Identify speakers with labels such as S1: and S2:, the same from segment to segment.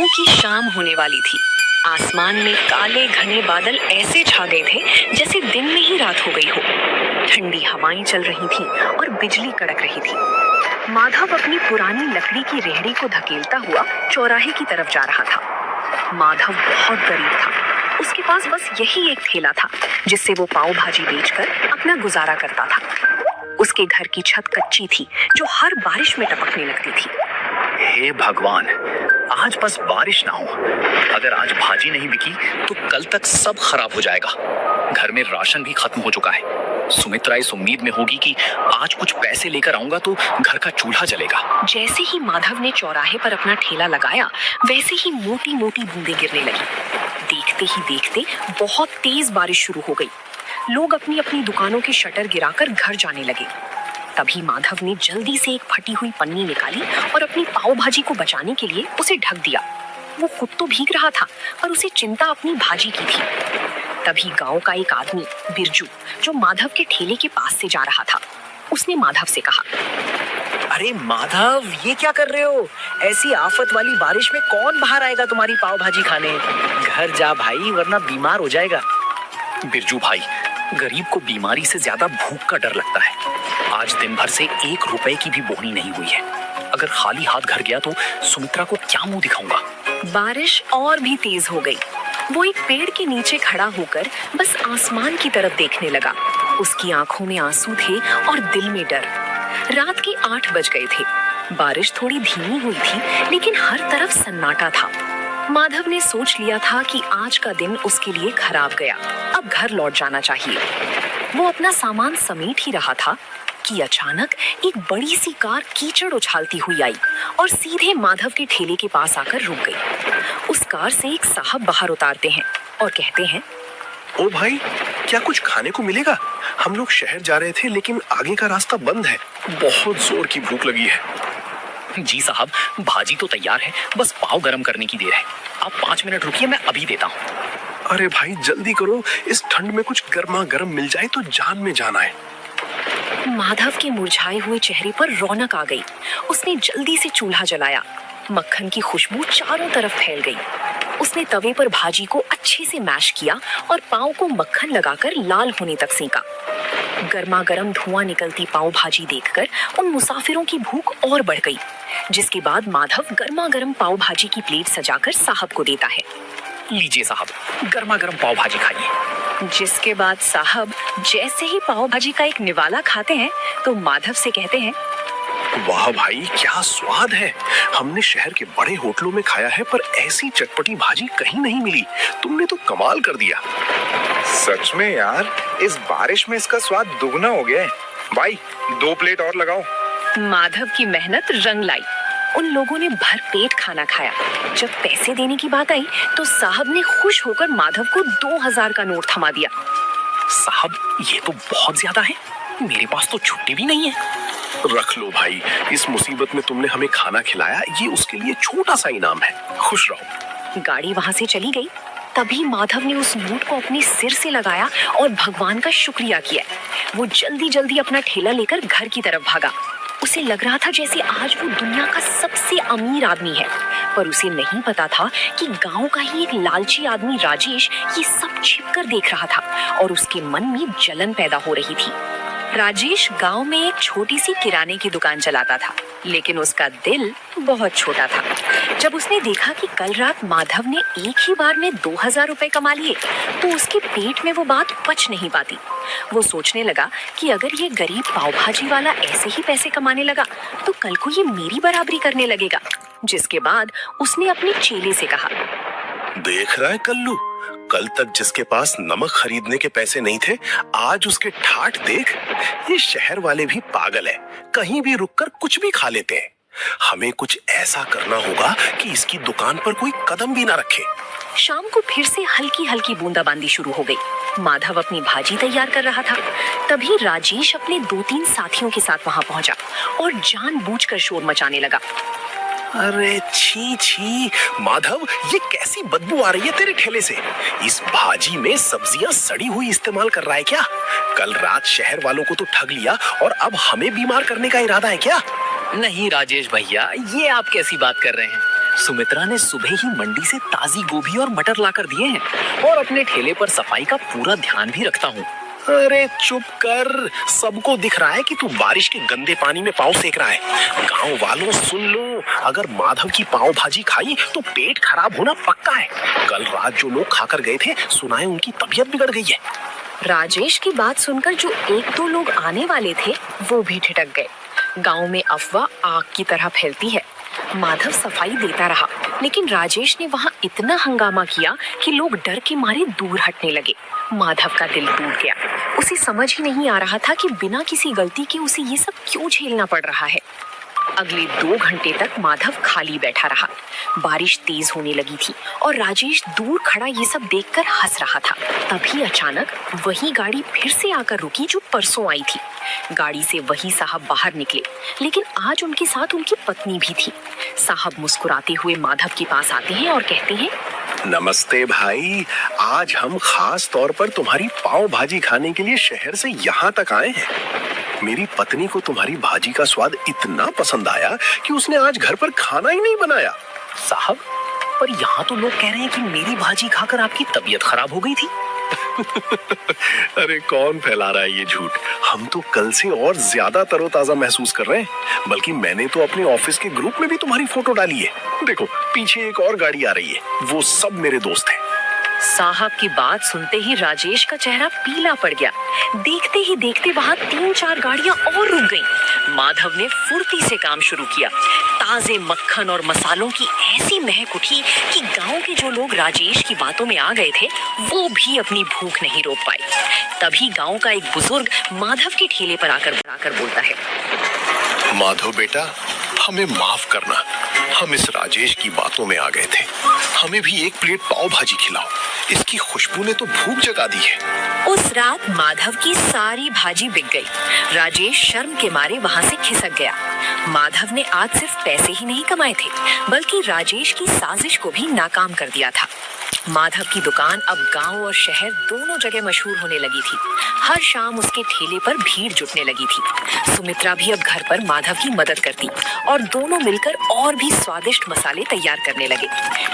S1: दिनों की शाम होने वाली थी। आसमान में काले घने बादल ऐसे छा गए थे जैसे दिन में ही रात हो गई हो। ठंडी हवाएं चल रही थीं और बिजली कड़क रही थी। माधव अपनी पुरानी लकड़ी की रेहड़ी को धकेलता हुआ चौराहे की तरफ जा रहा था। माधव बहुत गरीब था। उसके पास बस यही एक ठेला था जिससे वो पाव भाजी बेचकर अपना गुजारा करता था। उसके घर की छत कच्ची थी जो हर बारिश में टपकने लगती थी।
S2: हे भगवान, आज बस बारिश ना हो। अगर आज भाजी नहीं बिकी तो कल तक सब खराब हो जाएगा। घर में राशन भी खत्म हो चुका है। सुमित्रा इस उम्मीद में होगी कि आज कुछ पैसे लेकर आऊंगा तो घर का चूल्हा जलेगा।
S1: जैसे ही माधव ने चौराहे पर अपना ठेला लगाया वैसे ही मोटी मोटी बूंदें गिरने लगी। देखते ही देखते बहुत तेज बारिश शुरू हो गई। लोग अपनी अपनी दुकानों के शटर गिराकर घर जाने लगे। तभी माधव ने जल्दी से एक फटी हुई पन्नी निकाली और अपनी पाव भाजी को बचाने के लिए उसे ढक दिया। वो खुद तो भीग रहा था पर उसे चिंता अपनी भाजी की थी। तभी गांव का एक आदमी बिरजू, जो माधव के ठेले के पास से जा रहा था, उसने माधव से कहा,
S3: अरे माधव, ये क्या कर रहे हो? ऐसी आफत वाली बारिश में कौन बाहर आएगा तुम्हारी पाव भाजी खाने? घर जा भाई, वरना बीमार हो जाएगा।
S2: बिरजू भाई, गरीब को बीमारी से ज्यादा भूख का डर लगता है। आज दिन भर से 1 रुपए की भी बोहनी नहीं हुई है। अगर खाली हाथ घर गया तो सुमित्रा को क्या मुंह दिखाऊंगा।
S1: बारिश और भी तेज हो गई। वो एक पेड़ के नीचे खड़ा होकर बस आसमान की तरफ देखने लगा। उसकी आंखों में आंसू थे और दिल में डर। रात के 8 बज गए थे। बारिश थोड़ी धीमी हुई थी लेकिन हर तरफ सन्नाटा था। माधव ने सोच लिया था कि आज का दिन उसके लिए खराब गया। अब घर लौट जाना चाहिए। वो अपना सामान समेट ही रहा था कि अचानक एक बड़ी सी कार कीचड़ उछालती हुई आई और सीधे माधव के ठेले के पास आकर रुक गई। उस कार से एक साहब बाहर उतारते हैं और कहते हैं,
S4: ओ भाई, क्या कुछ खाने को मिलेगा? हम लोग शहर जा रहे थे लेकिन आगे का रास्ता बंद है। बहुत जोर की भूख लगी है।
S2: जी साहब, भाजी तो तैयार है, बस पाव गरम करने की देर है। आप 5 मिनट रुकिए, मैं अभी देता हूँ।
S4: अरे भाई जल्दी करो, इस ठंड में कुछ गर्मा गर्म मिल जाए तो जान में जान आए।
S1: माधव के मुरझाए हुए चेहरे पर रौनक आ गई। उसने जल्दी से चूल्हा जलाया। मक्खन की खुशबू चारों तरफ फैल गई। उसने तवे पर भाजी को अच्छे से मैश किया और पाव को मक्खन लगाकर लाल होने तक सेंका। गर्मा गर्म धुआं निकलती पाव भाजी देखकर उन मुसाफिरों की भूख और बढ़ गई। जिसके बाद माधव गर्मा गर्म पाव भाजी की प्लेट सजाकर साहब को देता है।
S2: लीजिए साहब, गर्मा गर्म पाव भाजी खाइए।
S1: जिसके बाद साहब जैसे ही पाव भाजी का एक निवाला खाते हैं तो माधव से कहते हैं,
S4: वाह भाई, क्या स्वाद है। हमने शहर के बड़े होटलों में खाया है पर ऐसी चटपटी भाजी कहीं नहीं मिली। तुमने तो कमाल कर दिया।
S5: सच में यार, इस बारिश में इसका स्वाद दुगना हो गया है। भाई 2 प्लेट और लगाओ।
S1: माधव की मेहनत रंग लाई। उन लोगों ने भर पेट खाना खाया। जब पैसे देने की बात आई तो साहब ने खुश होकर माधव को 2000 का नोट थमा दिया।
S2: साहब, ये तो बहुत ज्यादा है। मेरे पास तो छुट्टी भी नहीं है।
S4: रख लो भाई, इस मुसीबत में तुमने हमें खाना खिलाया, ये उसके लिए छोटा सा इनाम है। खुश रहो।
S1: गाड़ी वहां से चली गई। तभी माधव ने उस नोट को अपने सिर से लगाया और भगवान का शुक्रिया किया। वो जल्दी जल्दी अपना ठेला लेकर घर की तरफ भागा। उसे लग रहा था जैसे आज वो दुनिया का सबसे अमीर आदमी है, पर उसे नहीं पता था कि गांव का ही एक लालची आदमी राजेश ये सब छिपकर देख रहा था और उसके मन में जलन पैदा हो रही थी। राजेश गांव में एक छोटी सी किराने की दुकान चलाता था, लेकिन उसका दिल बहुत छोटा था। जब उसने देखा कि कल रात माधव ने एक ही बार में 2000 रुपए कमा लिए तो उसके पेट में वो बात पच नहीं पाती। वो सोचने लगा कि अगर ये गरीब पाव भाजी वाला ऐसे ही पैसे कमाने लगा तो कल को ये मेरी बराबरी करने लगेगा। जिसके बाद उसने अपने चेले से कहा,
S4: देख रहा है कल्लू, कल तक जिसके पास नमक खरीदने के पैसे नहीं थे, आज उसके ठाठ देख। ये शहर वाले भी पागल है, कहीं भी रुककर कुछ भी खा लेते हैं। हमें कुछ ऐसा करना होगा कि इसकी दुकान पर कोई कदम भी ना रखे।
S1: शाम को फिर से हल्की हल्की बूंदाबांदी शुरू हो गई। माधव अपनी भाजी तैयार कर रहा था। तभी राजेश अपने 2-3 साथियों के साथ वहां पहुंचा और जानबूझकर शोर मचाने लगा।
S4: अरे छी छी माधव, ये कैसी बदबू आ रही है तेरे ठेले से? इस भाजी में सब्जियां सड़ी हुई इस्तेमाल कर रहा है क्या? कल रात शहर वालों को तो ठग लिया और अब हमें बीमार करने का इरादा है क्या?
S2: नहीं राजेश भैया, ये आप कैसी बात कर रहे हैं? सुमित्रा ने सुबह ही मंडी से ताजी गोभी और मटर लाकर दिए हैं और अपने ठेले पर सफाई का पूरा ध्यान भी रखता हूँ।
S4: अरे चुप कर, सबको दिख रहा है कि तू बारिश के गंदे पानी में पाँव सेक रहा है। गांव वालों सुन लो, अगर माधव की पाव भाजी खाई तो पेट खराब होना पक्का है। कल रात जो लोग खाकर गए थे, सुना है उनकी तबीयत बिगड़ गई है।
S1: राजेश की बात सुनकर जो एक दो लोग आने वाले थे वो भी ठिठक गए। गांव में अफवाह आग की तरह फैलती है। माधव सफाई देता रहा, लेकिन राजेश ने वहां इतना हंगामा किया कि लोग डर के मारे दूर हटने लगे। माधव का दिल टूट गया। उसे समझ ही नहीं आ रहा था कि बिना किसी गलती के उसे ये सब क्यों झेलना पड़ रहा है। अगले 2 घंटे तक माधव खाली बैठा रहा। बारिश तेज होने लगी थी और राजेश दूर खड़ा ये सब देखकर हंस रहा था। तभी अचानक वही गाड़ी फिर से आकर रुकी जो परसों आई थी। गाड़ी से वही साहब बाहर निकले, लेकिन आज उनके साथ उनकी पत्नी भी थी। साहब मुस्कुराते हुए माधव के पास आते हैं और कहते हैं,
S4: नमस्ते भाई, आज हम खास तौर पर तुम्हारी पाव भाजी खाने के लिए शहर से यहाँ तक आए हैं। मेरी पत्नी को तुम्हारी भाजी का स्वाद इतना पसंद आया कि उसने आज घर पर खाना ही नहीं बनाया।
S2: साहब, पर यहाँ तो लोग कह रहे हैं कि मेरी भाजी खाकर आपकी तबीयत खराब हो गई थी।
S4: अरे कौन फैला रहा है ये झूठ? हम तो कल से और ज्यादा तरोताजा महसूस कर रहे हैं। बल्कि मैंने तो अपने ऑफिस के ग्रुप में भी तुम्हारी फोटो डाली है। देखो पीछे एक और गाड़ी आ रही है, वो सब मेरे दोस्त हैं।
S1: साहब की बात सुनते ही राजेश का चेहरा पीला पड़ गया। देखते ही देखते वहां 3-4 गाड़ियां और रुक गईं। माधव ने फुर्ती से काम शुरू किया। ताजे मक्खन और मसालों की ऐसी महक उठी कि गांव के जो लोग राजेश की बातों में आ गए थे वो भी अपनी भूख नहीं रोक पाए। तभी गांव का एक बुजुर्ग माधव के ठेले पर आकर बोलता है,
S4: माधव बेटा, हमें माफ करना, हम इस राजेश की बातों में आ गए थे। हमें भी एक प्लेट पाव भाजी खिलाओ, इसकी खुशबू ने तो भूख जगा दी है।
S1: उस रात माधव की सारी भाजी बिक गई। राजेश शर्म के मारे वहां से खिसक गया। माधव ने आज सिर्फ पैसे ही नहीं कमाए थे, बल्कि राजेश की साजिश को भी नाकाम कर दिया था। माधव की दुकान अब गांव और शहर दोनों जगह मशहूर होने लगी थी। हर शाम उसके ठेले पर भीड़ जुटने लगी थी। सुमित्रा भी अब घर पर माधव की मदद करती और दोनों मिलकर और भी स्वादिष्ट मसाले तैयार करने लगे।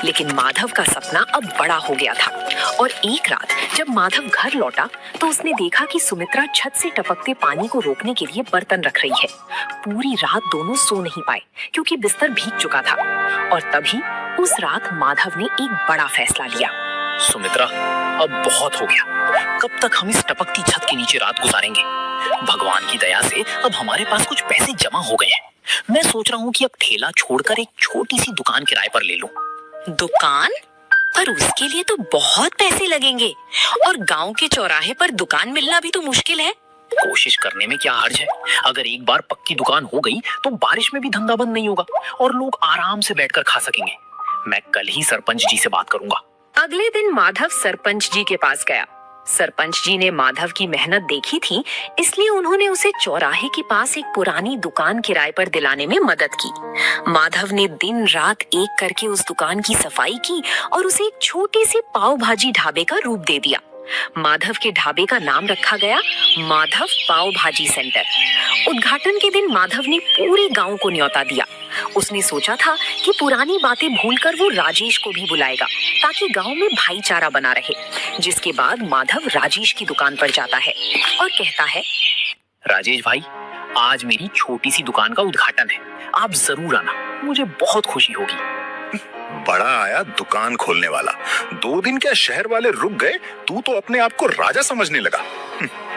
S1: लेकिन माधव का सपना अब बड़ा हो गया था और एक रात जब माधव घर लौटा तो उसने देखा कि सुमित्रा छत से टपकते पानी को रोकने के लिए बर्तन रख रही है। पूरी रात दोनों सो नहीं पाए क्योंकि बिस्तर भीग चुका था। और तभी उस रात माधव ने एक बड़ा फैसला लिया।
S2: सुमित्रा, अब बहुत हो गया। कब तक हम इस टपकती छत के नीचे रात गुजारेंगे? भगवान की दया से अब हमारे पास कुछ पैसे जमा हो गए हैं। मैं सोच रहा हूँ कि अब ठेला छोड़कर एक छोटी सी दुकान किराए पर ले लूं।
S1: दुकान? पर उसके लिए तो बहुत पैसे लगेंगे और गांव के चौराहे पर दुकान मिलना भी तो मुश्किल है।
S2: कोशिश करने में क्या हर्ज है? अगर एक बार पक्की दुकान हो गई तो बारिश में भी धंधा बंद नहीं होगा और लोग आराम से बैठकर खा सकेंगे। मैं कल ही सरपंच जी से बात करूंगा।
S1: अगले दिन माधव सरपंच जी के पास गया। सरपंच जी ने माधव की मेहनत देखी थी, इसलिए उन्होंने उसे चौराहे के पास एक पुरानी दुकान किराए पर दिलाने में मदद की। माधव ने दिन रात एक करके उस दुकान की सफाई की और उसे एक छोटी सी पाव भाजी ढाबे का रूप दे दिया। माधव के ढाबे का नाम रखा गया माधव पाव भाजी सेंटर। उद्घाटन के दिन माधव ने पूरे गांव को न्योता दिया। उसने सोचा था कि पुरानी बातें भूलकर वो राजेश को भी बुलाएगा ताकि गांव में भाईचारा बना रहे। जिसके बाद माधव राजेश की दुकान पर जाता है और कहता है,
S2: राजेश भाई, आज मेरी छोटी सी दुकान का उद्घाटन है, आप जरूर आना, मुझे बहुत खुशी होगी।
S5: बड़ा आया दुकान खोलने वाला। 2 दिन क्या शहर वाले रुक गए, तू तो अपने आप को राजा समझने लगा।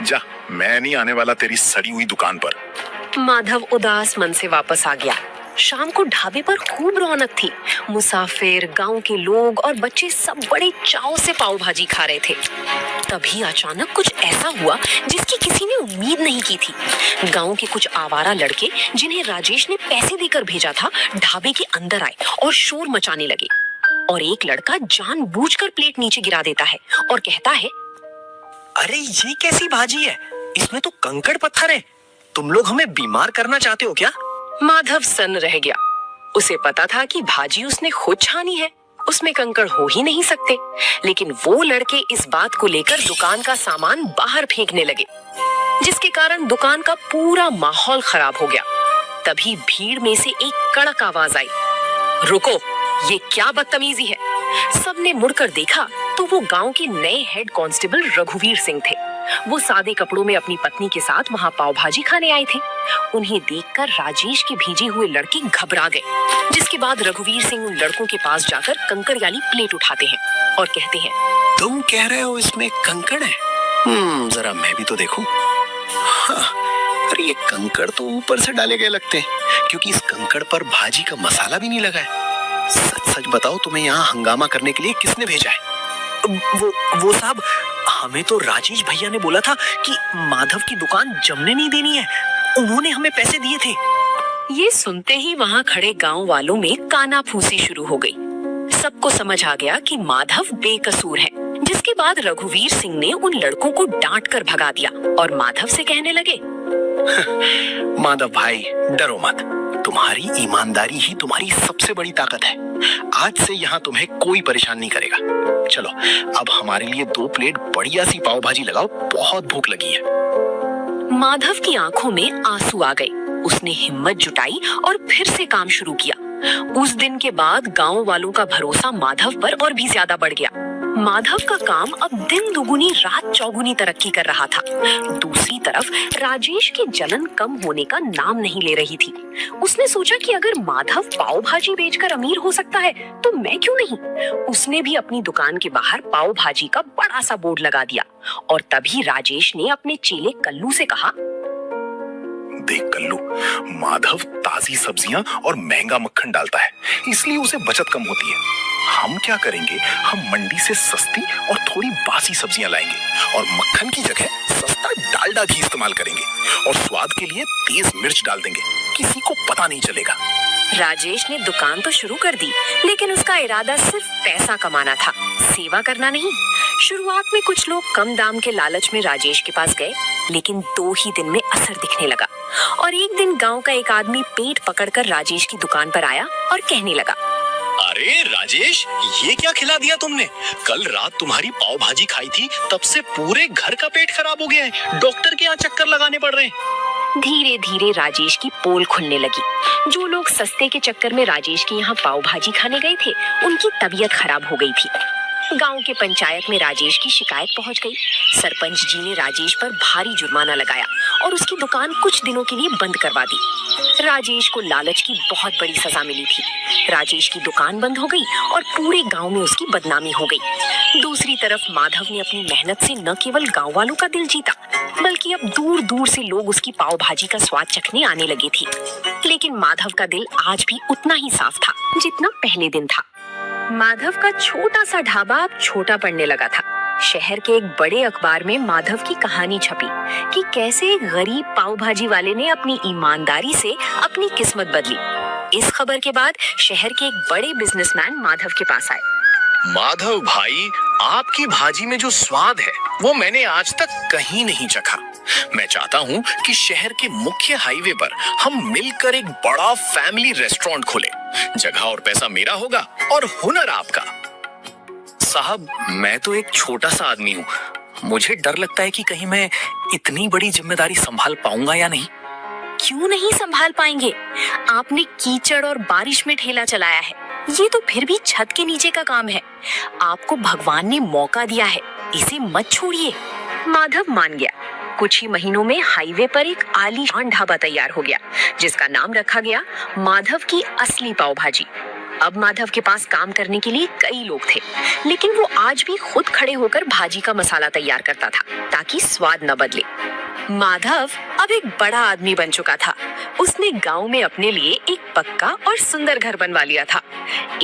S5: जा, मैं नहीं आने वाला तेरी सड़ी हुई दुकान पर।
S1: माधव उदास मन से वापस आ गया। शाम को ढाबे पर खूब रौनक थी। मुसाफिर, गांव के लोग और बच्चे सब बड़े चाव से पाव भाजी खा रहे थे। तभी अचानक कुछ ऐसा हुआ जिसकी किसी ने उम्मीद नहीं की थी। गांव के कुछ आवारा लड़के, जिन्हें राजेश ने पैसे देकर भेजा था, ढाबे के अंदर आए और शोर मचाने लगे। और एक लड़का जानबूझकर प्लेट नीचे गिरा देता है और कहता है,
S3: अरे ये कैसी भाजी है? इसमें तो कंकड़ पत्थर है। तुम लोग हमें बीमार करना चाहते हो क्या?
S1: माधव सन्न रह गया। उसे पता था कि भाजी उसने खुद छानी है, उसमें कंकड़ हो ही नहीं सकते। लेकिन वो लड़के इस बात को लेकर दुकान का सामान बाहर फेंकने लगे, जिसके कारण दुकान का पूरा माहौल खराब हो गया। तभी भीड़ में से एक कड़क आवाज आई, रुको, ये क्या बदतमीजी है। सबने मुड़कर देखा तो वो गांव के नए हेड कांस्टेबल रघुवीर सिंह थे। वो सादे कपड़ों में अपनी पत्नी के साथ वहां पाव भाजी खाने आए थे। उन्हें देखकर राजेश के भेजे हुए लड़के घबरा गए, जिसके बाद रघुवीर सिंह उन लड़कों के पास जाकर कंकड़ वाली प्लेट उठाते हैं और कहते हैं,
S4: तुम कह रहे हो इसमें कंकड़ है? जरा मैं भी तो देखूं। हाँ, अरे ये कंकड़ तो ऊपर से डाले गए लगते हैं, क्योंकि इस कंकड़ पर भाजी का मसाला भी नहीं लगा है। सच सच बताओ, तुम्हें यहाँ हंगामा करने के लिए किसने भेजा है?
S3: वो साहब, हमें तो राजेश भैया ने बोला था कि माधव की दुकान जमने नहीं देनी है। उन्होंने हमें पैसे दिए थे।
S1: ये सुनते ही वहां खड़े गांव वालों में कानाफूसी शुरू हो गई। सबको समझ आ गया कि माधव बेकसूर है, जिसके बाद रघुवीर सिंह ने उन लड़कों को डांट कर भगा दिया और माधव से कहने लगे,
S4: माधव भाई, डरो मत। तुम्हारी ईमानदारी ही तुम्हारी सबसे बड़ी ताकत है। आज से यहाँ तुम्हें कोई परेशान नहीं करेगा। चलो, अब हमारे लिए 2 प्लेट बढ़िया सी पाव भाजी लगाओ, बहुत भूख लगी है।
S1: माधव की आंखों में आंसू आ गए। उसने हिम्मत जुटाई और फिर से काम शुरू किया। उस दिन के बाद गांव वालों का भरोसा माधव पर और भी ज्यादा बढ़ गया। माधव का काम अब दिन दुगुनी रात चौगुनी तरक्की कर रहा था। दूसरी तरफ राजेश की जलन कम होने का नाम नहीं ले रही थी। उसने सोचा कि अगर माधव पाव भाजी बेचकर अमीर हो सकता है तो मैं क्यों नहीं। उसने भी अपनी दुकान के बाहर पाव भाजी का बड़ा सा बोर्ड लगा दिया और तभी राजेश ने अपने चेले कल्लू से कहा,
S5: देख कल्लू, माधव ताजी सब्जियां और महंगा मक्खन डालता है, इसलिए उसे बचत कम होती है। हम क्या करेंगे, हम मंडी से सस्ती और थोड़ी बासी सब्जियां लाएंगे और मक्खन की जगह सस्ता डालडा घी इस्तेमाल करेंगे और स्वाद के लिए तेज मिर्च डाल देंगे, किसी को पता नहीं चलेगा।
S1: राजेश ने दुकान तो शुरू कर दी, लेकिन उसका इरादा सिर्फ पैसा कमाना था, सेवा करना नहीं। शुरुआत में कुछ लोग कम दाम के लालच में राजेश के पास गए, लेकिन 2 ही दिन में असर दिखने लगा और एक दिन गांव का एक आदमी पेट पकड़कर राजेश की दुकान पर आया और कहने लगा,
S2: अरे राजेश, ये क्या खिला दिया तुमने? कल रात तुम्हारी पाव भाजी खाई थी, तब से पूरे घर का पेट खराब हो गया है। डॉक्टर के यहाँ चक्कर लगाने पड़ रहे हैं।
S1: धीरे धीरे राजेश की पोल खुलने लगी। जो लोग सस्ते के चक्कर में राजेश के यहाँ पाव भाजी खाने गए थे, उनकी तबीयत खराब हो गई थी। गांव के पंचायत में राजेश की शिकायत पहुंच गई। सरपंच जी ने राजेश पर भारी जुर्माना लगाया और उसकी दुकान कुछ दिनों के लिए बंद करवा दी। राजेश को लालच की बहुत बड़ी सजा मिली थी। राजेश की दुकान बंद हो गई और पूरे गांव में उसकी बदनामी हो गई। दूसरी तरफ माधव ने अपनी मेहनत से न केवल गांव वालों का दिल जीता, बल्कि अब दूर दूर से लोग उसकी पाव भाजी का स्वाद चखने आने लगे थे। लेकिन माधव का दिल आज भी उतना ही साफ था जितना पहले दिन था। माधव का छोटा सा ढाबा अब छोटा पड़ने लगा था। शहर के एक बड़े अखबार में माधव की कहानी छपी कि कैसे एक गरीब पाव भाजी वाले ने अपनी ईमानदारी से अपनी किस्मत बदली। इस खबर के बाद शहर के एक बड़े बिजनेसमैन माधव के पास आए।
S2: माधव भाई, आपकी भाजी में जो स्वाद है वो मैंने आज तक कहीं नहीं चखा। मैं चाहता हूँ कि शहर के मुख्य हाईवे पर हम मिलकर एक बड़ा फैमिली रेस्टोरेंट खोलें। जगह और पैसा मेरा होगा और हुनर आपका। साहब, मैं तो एक छोटा सा आदमी हूँ। मुझे डर लगता है कि कहीं मैं इतनी बड़ी जिम्मेदारी संभाल पाऊंगा या नहीं।
S1: क्यों नहीं संभाल पाएंगे? आपने कीचड़ और बारिश में ठेला चलाया है, ये तो फिर भी छत के नीचे का काम है। आपको भगवान ने मौका दिया है, इसे मत छोड़िए। माधव मान गया। कुछ ही महीनों में हाईवे पर एक आलीशान ढाबा तैयार हो गया, जिसका नाम रखा गया माधव की असली पाव भाजी। अब माधव के पास काम करने के लिए कई लोग थे, लेकिन वो आज भी खुद खड़े होकर भाजी का मसाला तैयार करता था ताकि स्वाद न बदले। माधव अब एक बड़ा आदमी बन चुका था। उसने गांव में अपने लिए एक पक्का और सुंदर घर बनवा लिया था।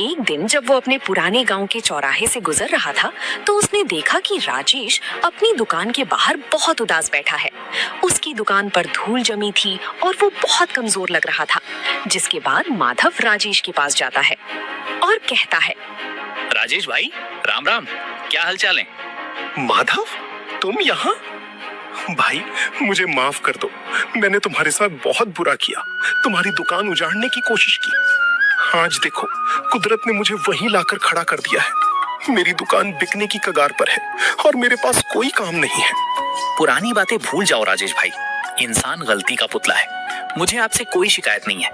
S1: एक दिन जब वो अपने पुराने गांव के चौराहे से गुजर रहा था, तो उसने देखा कि राजेश अपनी दुकान के बाहर बहुत उदास बैठा है। उसकी दुकान पर धूल जमी थी और वो बहुत कमजोर लग रहा था। जिसके बाद माधव राजेश के पास जाता है और कहता है,
S2: राजेश भाई, राम राम, क्या हालचाल है?
S4: माधव, तुम यहाँ? भाई, मुझे माफ कर दो। मैंने तुम्हारे साथ बहुत बुरा किया, तुम्हारी दुकान उजाड़ने की कोशिश की। आज देखो, कुदरत ने मुझे वहीं लाकर खड़ा कर दिया है। मेरी दुकान बिकने की कगार पर है और मेरे पास कोई काम नहीं है।
S2: पुरानी बातें भूल जाओ राजेश भाई। इंसान गलती का पुतला है। मुझे आपसे कोई शिकायत नहीं है।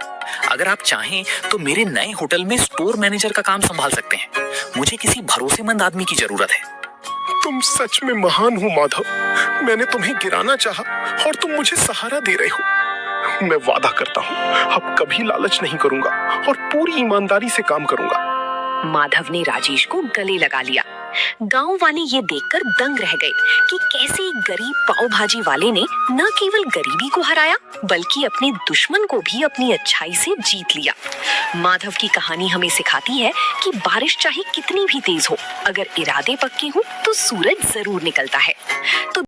S2: अगर आप चाहें तो मेरे नए होटल में स्टोर मैनेजर का काम संभाल सकते हैं। मुझे किसी भरोसेमंद आदमी की जरूरत है।
S4: तुम सच में महान हो माधव। मैंने तुम्हें गिराना चाहा और तुम मुझे सहारा दे रहे हो। मैं वादा करता हूँ अब कभी लालच नहीं करूंगा और पूरी ईमानदारी से काम करूंगा।
S1: माधव ने राजेश को गले लगा लिया। गांव वाले ये देखकर दंग रह गए कि कैसे एक गरीब पाव भाजी वाले ने न केवल गरीबी को हराया बल्कि अपने दुश्मन को भी अपनी अच्छाई से जीत लिया। माधव की कहानी हमें सिखाती है कि बारिश चाहे कितनी भी तेज हो, अगर इरादे पक्के हों तो सूरज जरूर निकलता है। तो